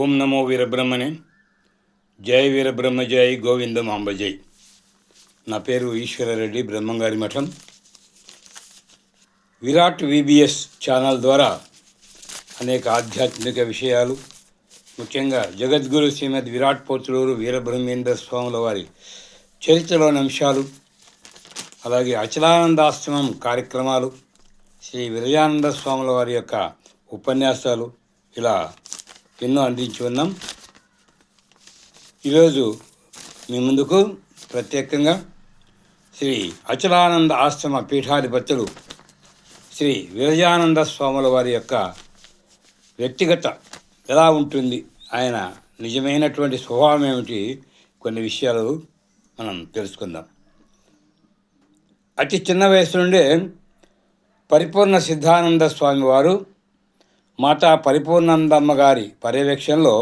ఓం నమో వీరబ్రహ్మణే. జై వీరబ్రహ్మ జై గోవిందమాంబ జై. నా పేరు ఈశ్వరరెడ్డి, బ్రహ్మంగారి మఠం. విరాట్ విబిఎస్ ఛానల్ ద్వారా అనేక ఆధ్యాత్మిక విషయాలు, ముఖ్యంగా జగద్గురు శ్రీమద్ విరాట్ పోతులూరు వీరబ్రహ్మేంద్ర స్వాముల వారి చరిత్రలోని అంశాలు, అలాగే అచలానందాశ్రమం కార్యక్రమాలు, శ్రీ విరజానంద స్వాముల వారి యొక్క ఉపన్యాసాలు, ఇలా ఎన్నో అందించి ఉన్నాం. ఈరోజు మీ ముందుకు ప్రత్యేకంగా శ్రీ అచలానంద ఆశ్రమ పీఠాధిపతులు శ్రీ విరజానంద స్వాముల వారి యొక్క వ్యక్తిగత ఎలా ఉంటుంది, ఆయన నిజమైనటువంటి స్వభావం ఏమిటి, కొన్ని విషయాలు మనం తెలుసుకుందాం. అతి చిన్న వయసు నుండే పరిపూర్ణ సిద్ధానంద స్వామి వారు మాతా పరిపూర్ణానందమ్మ గారి పర్యవేక్షణలో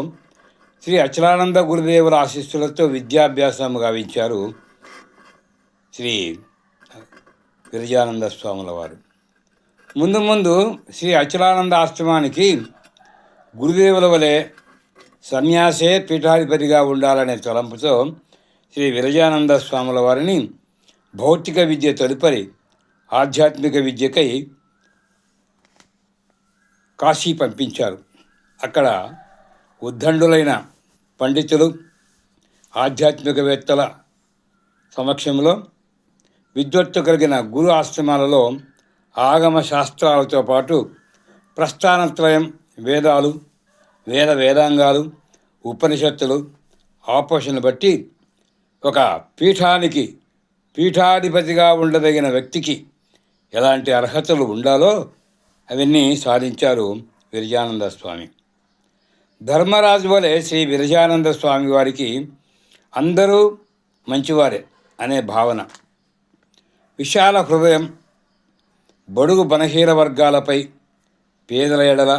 శ్రీ అచలానంద గురుదేవుల ఆశీస్సులతో విద్యాభ్యాసం గావించారు శ్రీ విరజానంద స్వాముల వారు. ముందు ముందు శ్రీ అచలానంద ఆశ్రమానికి గురుదేవుల వలె సన్యాసే పీఠాధిపతిగా ఉండాలనే తలంపుతో శ్రీ విరజానంద స్వాముల వారిని భౌతిక విద్య తదుపరి ఆధ్యాత్మిక విద్యకై కాశీ పంపించారు. అక్కడ ఉద్దండులైన పండితులు, ఆధ్యాత్మికవేత్తల సమక్షంలో విద్వత్తు కలిగిన గురు ఆశ్రమాలలో ఆగమ శాస్త్రాలతో పాటు ప్రస్థానత్రయం, వేదాలు, వేదాంగాలు, ఉపనిషత్తులు, ఆపోషణ బట్టి ఒక పీఠానికి పీఠాధిపతిగా ఉండదగిన వ్యక్తికి ఎలాంటి అర్హతలు ఉండాలో అవన్నీ సాధించారు విరజానంద స్వామి. ధర్మరాజు వలె శ్రీ విరజానంద స్వామి వారికి అందరూ మంచివారే అనే భావన, విశాల హృదయం, బడుగు బలహీన వర్గాలపై పేదల ఎడల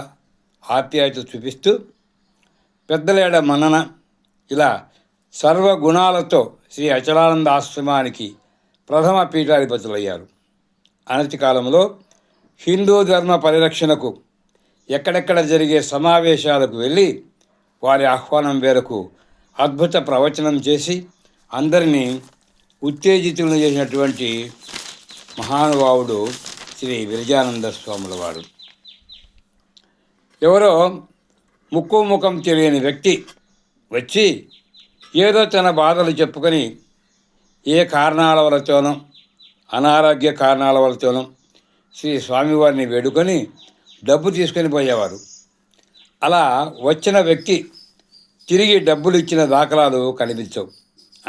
ఆప్యాయత చూపిస్తూ పెద్దల ఎడ మన్నన, ఇలా సర్వగుణాలతో శ్రీ అచలానంద ఆశ్రమానికి ప్రథమ పీఠాధిపతులయ్యారు. అనతి కాలంలో హిందూ ధర్మ పరిరక్షణకు ఎక్కడెక్కడ జరిగే సమావేశాలకు వెళ్ళి వారి ఆహ్వానం మేరకు అద్భుత ప్రవచనం చేసి అందరినీ ఉత్తేజితులను చేసినటువంటి మహానుభావుడు శ్రీ విరజానంద స్వాముల వారు. ఎవరో ముక్కు ముఖం తెలియని వ్యక్తి వచ్చి ఏదో తన బాధలు చెప్పుకొని ఏ కారణాల వలతోనో, అనారోగ్య కారణాల వలతోనో శ్రీ స్వామివారిని వేడుకొని డబ్బు తీసుకొని పోయేవారు. అలా వచ్చిన వ్యక్తి తిరిగి డబ్బులు ఇచ్చిన దాఖలాలు కనిపించవు.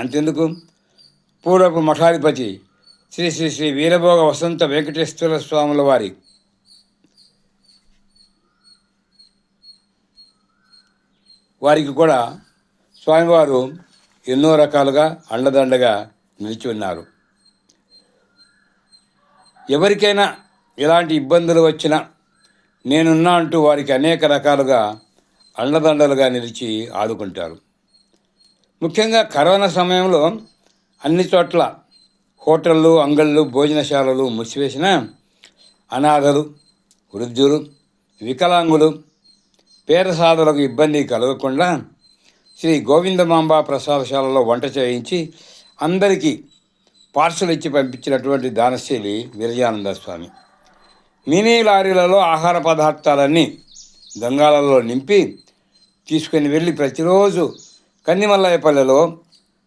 అంతెందుకు, పూర్వపు మఠాధిపతి శ్రీ శ్రీ శ్రీ వీరభోగ వసంత వెంకటేశ్వర స్వాముల వారికి కూడా స్వామివారు ఎన్నో రకాలుగా అండదండగా నిలిచి ఉన్నారు. ఎవరికైనా ఎలాంటి ఇబ్బందులు వచ్చినా నేనున్నా అంటూ వారికి అనేక రకాలుగా అండదండలుగా నిలిచి ఆదుకుంటారు. ముఖ్యంగా కరోనా సమయంలో అన్ని చోట్ల హోటళ్ళు, అంగళ్ళు, భోజనశాలలు మూసివేసిన అనాథలు, వృద్ధులు, వికలాంగులు, పేదసాదులకు ఇబ్బంది కలగకుండా శ్రీ గోవిందమాంబ ప్రసాదశాలలో వంట చేయించి అందరికీ పార్సల్ ఇచ్చి పంపించినటువంటి దానశీలి విరజానంద స్వామి. మినీ లారీలలో ఆహార పదార్థాలన్నీ గంగాలలో నింపి తీసుకుని వెళ్ళి ప్రతిరోజు కన్నిమల్లయ్యపల్లెలో,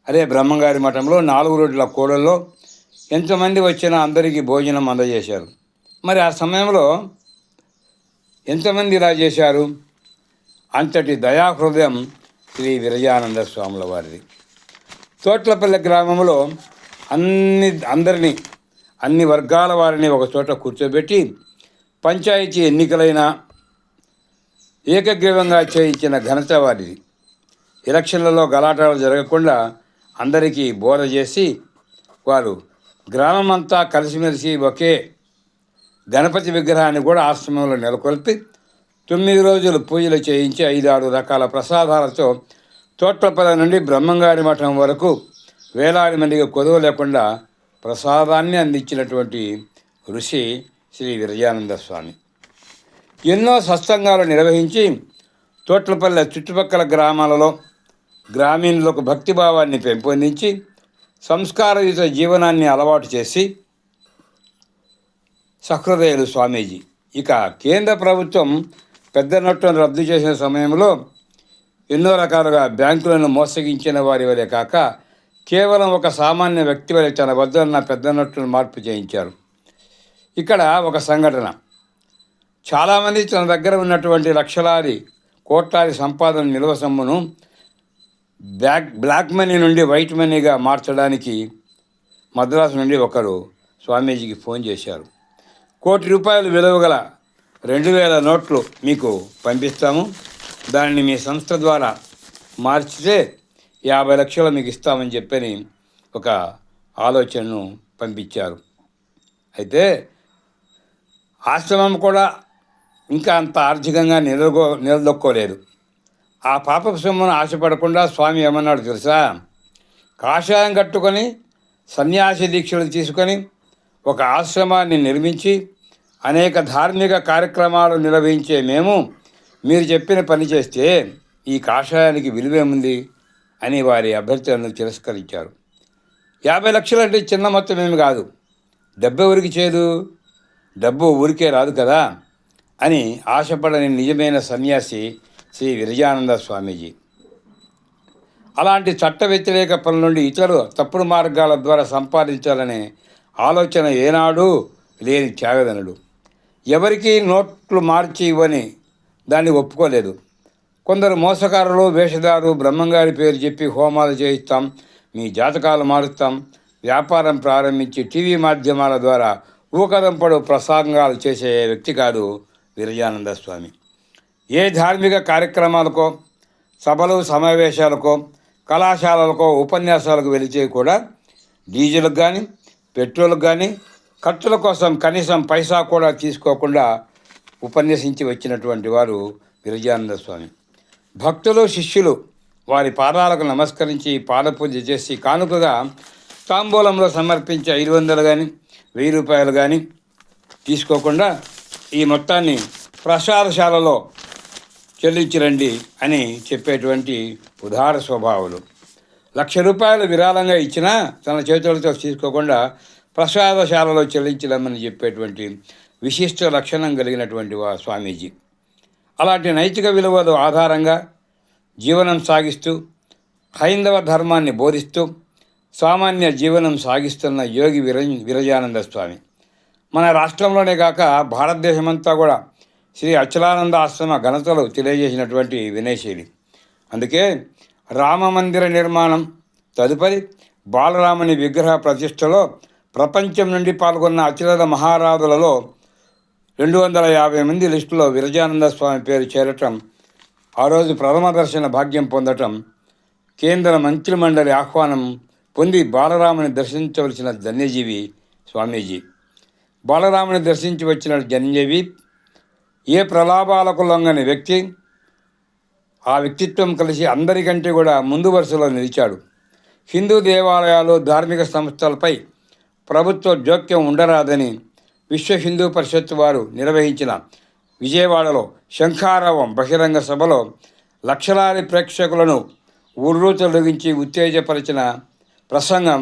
అదే బ్రహ్మంగారి మఠంలో 4 రోడ్ల కూడల్లో ఎంతమంది వచ్చినా అందరికీ భోజనం అందజేశారు. మరి ఆ సమయంలో ఎంతమంది ఇలా చేశారు? అంతటి దయాహృదయం శ్రీ విరజానంద స్వాముల వారిది. తోట్లపల్లె గ్రామంలో అందరినీ, అన్ని వర్గాల వారిని ఒక చోట కూర్చోబెట్టి పంచాయతీ ఎన్నికలైన ఏకగ్రీవంగా చేయించిన ఘనత వారిది. ఎలక్షన్లలో గలాటాలు జరగకుండా అందరికీ బోధ చేసి వారు గ్రామమంతా కలిసిమెలిసి ఒకే గణపతి విగ్రహాన్ని కూడా ఆశ్రమంలో నెలకొల్పి 9 రోజులు పూజలు చేయించి 5-6 రకాల ప్రసాదాలతో తోట్లపల్లె నుండి బ్రహ్మంగారి మఠం వరకు వేలాది మందికి కొదువ లేకుండా ప్రసాదాన్ని అందించినటువంటి ఋషి శ్రీ విరజానంద స్వామి. ఎన్నో సత్సంగాలు నిర్వహించి తోట్లపల్లె చుట్టుపక్కల గ్రామాలలో గ్రామీణులకు భక్తిభావాన్ని పెంపొందించి సంస్కారయుత జీవనాన్ని అలవాటు చేసి సహృదయులు స్వామీజీ. ఇక కేంద్ర ప్రభుత్వం పెద్ద నోట్లను రద్దు చేసిన సమయంలో ఎన్నో రకాలుగా బ్యాంకులను మోసగించిన వారి వలె కాక కేవలం ఒక సామాన్య వ్యక్తి వలె తన వద్ద ఉన్న పెద్ద నోట్లను మార్పు చేయించారు. ఇక్కడ ఒక సంఘటన. చాలామంది తన దగ్గర ఉన్నటువంటి లక్షలాది కోట్లాది సంపాదన నిల్వ సొమ్మును బ్లాక్ మనీ నుండి వైట్ మనీగా మార్చడానికి మద్రాసు నుండి ఒకరు స్వామీజీకి ఫోన్ చేశారు. ₹1,00,00,000 విలువ గల 2,000 నోట్లు మీకు పంపిస్తాము, దానిని మీ సంస్థ ద్వారా మార్చితే 50 లక్షలు మీకు ఇస్తామని చెప్పని ఒక ఆలోచనను పంపించారు. అయితే ఆశ్రమం కూడా ఇంకా అంత ఆర్థికంగా నిలదొక్కోలేదు. ఆ పాపపు సొమ్మును ఆశపడకుండా స్వామి ఏమన్నాడు తెలుసా? కాషాయం కట్టుకొని సన్యాసి దీక్షలు తీసుకొని ఒక ఆశ్రమాన్ని నిర్మించి అనేక ధార్మిక కార్యక్రమాలు నిర్వహించే మేము మీరు చెప్పిన పని చేస్తే ఈ కాషాయానికి విలువేముంది అని వారి అభ్యర్థనను తిరస్కరించారు. 50 లక్షలు అంటే చిన్న మొత్తం ఏమి కాదు. డబ్బు ఎవరికి చేదు, డబ్బు ఊరికే రాదు కదా అని ఆశపడని నిజమైన సన్యాసి శ్రీ విరజానంద స్వామీజీ. అలాంటి చట్ట వ్యతిరేక పనుల నుండి ఇతరులు తప్పుడు మార్గాల ద్వారా సంపాదించాలనే ఆలోచన ఏనాడు లేని త్యాగదనుడు. ఎవరికీ నోట్లు మార్చి ఇవ్వని దాన్ని ఒప్పుకోలేదు. కొందరు మోసకారులు, వేషధారు బ్రహ్మంగారి పేరు చెప్పి హోమాలు చేయిస్తాం, మీ జాతకాలు మారుస్తాం, వ్యాపారం ప్రారంభించి టీవీ మాధ్యమాల ద్వారా ఊకదంపడు ప్రసంగాలు చేసే వ్యక్తి కాదు విరజానంద స్వామి. ఏ ధార్మిక కార్యక్రమాలకో, సభలు సమావేశాలకో, కళాశాలలకో, ఉపన్యాసాలకు వెళితే కూడా డీజిల్కి కానీ పెట్రోల్కి కానీ ఖర్చుల కోసం కనీసం పైసా కూడా తీసుకోకుండా ఉపన్యసించి వచ్చినటువంటి వారు విరజానంద స్వామి. భక్తులు, శిష్యులు వారి పాదాలకు నమస్కరించి పాదపూజ చేసి కానుకగా తాంబూలంలో సమర్పించే 500 కానీ ₹1,000 కానీ తీసుకోకుండా ఈ మొత్తాన్ని ప్రసాదశాలలో చెల్లించిరండి అని చెప్పేటువంటి ఉదార స్వభావాలు. ₹1,00,000 విరాళంగా ఇచ్చినా తన చేతులతో తీసుకోకుండా ప్రసాదశాలలో చెల్లించలేమని చెప్పేటువంటి విశిష్ట లక్షణం కలిగినటువంటి స్వామీజీ. అలాంటి నైతిక విలువలు ఆధారంగా జీవనం సాగిస్తూ హైందవ ధర్మాన్ని బోధిస్తూ సామాన్య జీవనం సాగిస్తున్న యోగి విరజానంద స్వామి. మన రాష్ట్రంలోనే కాక భారతదేశమంతా కూడా శ్రీ అచలానంద ఆశ్రమ ఘనతలు తెలియజేసినటువంటి వినయశీలి. అందుకే రామమందిర నిర్మాణం తదుపరి బాలరాముని విగ్రహ ప్రతిష్టలో ప్రపంచం నుండి పాల్గొన్న అతిరథ మహారాజులలో 250 మంది లిస్టులో విరజానంద స్వామి పేరు చేరటం, ఆ రోజు ప్రథమ దర్శన భాగ్యం పొందటం, కేంద్ర మంత్రిమండలి ఆహ్వానం పొంది బాలరాముని దర్శించవలసిన ధన్యజీవి స్వామీజీ. బాలరాముని దర్శించి వచ్చిన ధన్యజీవి ఏ ప్రలాభాలకు లొంగని వ్యక్తి. ఆ వ్యక్తిత్వం కలిసి అందరికంటే కూడా ముందు వరుసలో నిలిచాడు. హిందూ దేవాలయాలు, ధార్మిక సంస్థలపై ప్రభుత్వ జోక్యం ఉండరాదని విశ్వ హిందూ పరిషత్ వారు నిర్వహించిన విజయవాడలో శంఖారావం బహిరంగ సభలో లక్షలాది ప్రేక్షకులను ఉర్రూతలొగించి ఉత్తేజపరిచిన ప్రసంగం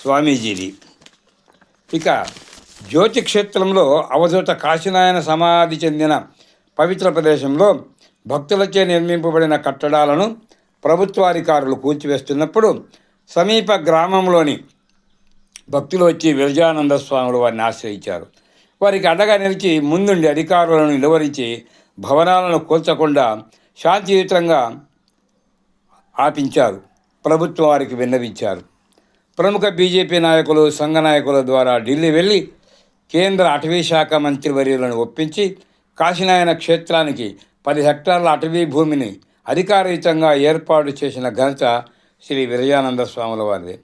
స్వామీజీది. ఇక జ్యోతి క్షేత్రంలో అవధూత కాశీనాయన సమాధి చెందిన పవిత్ర ప్రదేశంలో భక్తులచే నిర్మింపబడిన కట్టడాలను ప్రభుత్వాధికారులు కూల్చివేస్తున్నప్పుడు సమీప గ్రామంలోని భక్తులు వచ్చి విరజానంద స్వాములు వారిని ఆశ్రయించారు. వారికి అండగా నిలిచి ముందుండి అధికారులను నిలువరించి భవనాలను కూల్చకుండా శాంతియుతంగా ఆపించారు. ప్రభుత్వం వారికి విన్నవించారు. ప్రముఖ బీజేపీ నాయకులు, సంఘ నాయకుల ద్వారా ఢిల్లీ వెళ్ళి కేంద్ర అటవీ శాఖ మంత్రివర్యులను ఒప్పించి కాశీనాయన క్షేత్రానికి 10 హెక్టార్ల అటవీ భూమిని అధికారయుతంగా ఏర్పాటు చేసిన ఘనత శ్రీ విరజానంద స్వాముల వారిది.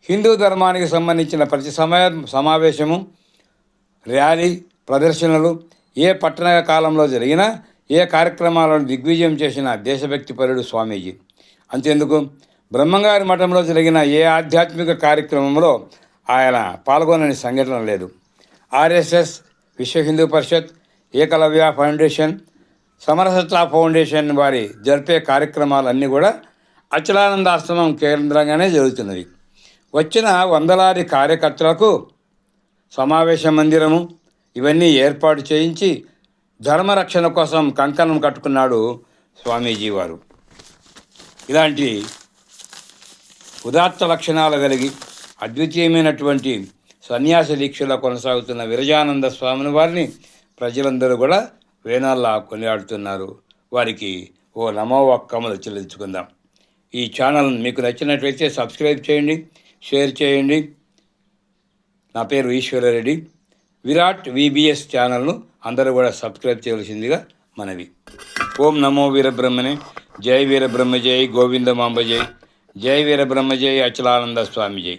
హిందూ ధర్మానికి సంబంధించిన ప్రతి సమావేశము, ర్యాలీ, ప్రదర్శనలు ఏ పట్టణ కాలంలో జరిగినా ఏ కార్యక్రమాలను దిగ్విజయం చేసిన దేశభక్తి పరుడు స్వామీజీ. అంతేందుకు బ్రహ్మంగారి మఠంలో జరిగిన ఏ ఆధ్యాత్మిక కార్యక్రమంలో ఆయన పాల్గొనని సంఘటన లేదు. ఆర్ఎస్ఎస్, విశ్వ హిందూ పరిషత్, ఏకలవ్య ఫౌండేషన్, సమరసత్వ ఫౌండేషన్ వారి జరిపే కార్యక్రమాలన్నీ కూడా అచలానందాశ్రమం కేంద్రంగానే జరుగుతున్నది. వచ్చిన వందలాది కార్యకర్తలకు సమావేశ మందిరము ఇవన్నీ ఏర్పాటు చేయించి ధర్మరక్షణ కోసం కంకణం కట్టుకున్నాడు స్వామీజీ వారు. ఇలాంటి ఉదాత్త లక్షణాలు కలిగి అద్వితీయమైనటువంటి సన్యాస దీక్షలో కొనసాగుతున్న విరజానంద స్వామిని వారిని ప్రజలందరూ కూడా వేనాల్లా కొనియాడుతున్నారు. వారికి ఓ నమో ఒక్కములు చెల్లించుకుందాం. ఈ ఛానల్ మీకు నచ్చినట్లయితే సబ్స్క్రైబ్ చేయండి, షేర్ చేయండి. నా పేరు ఈశ్వరరెడ్డి. విరాట్ VBS ఛానల్ను అందరూ కూడా సబ్స్క్రైబ్ చేయవలసిందిగా మనవి. ఓం నమో వీరబ్రహ్మణే. జై వీరబ్రహ్మ జై గోవిందమాంబ జై. జై వీరబ్రహ్మ జై అచలానంద స్వామి జై.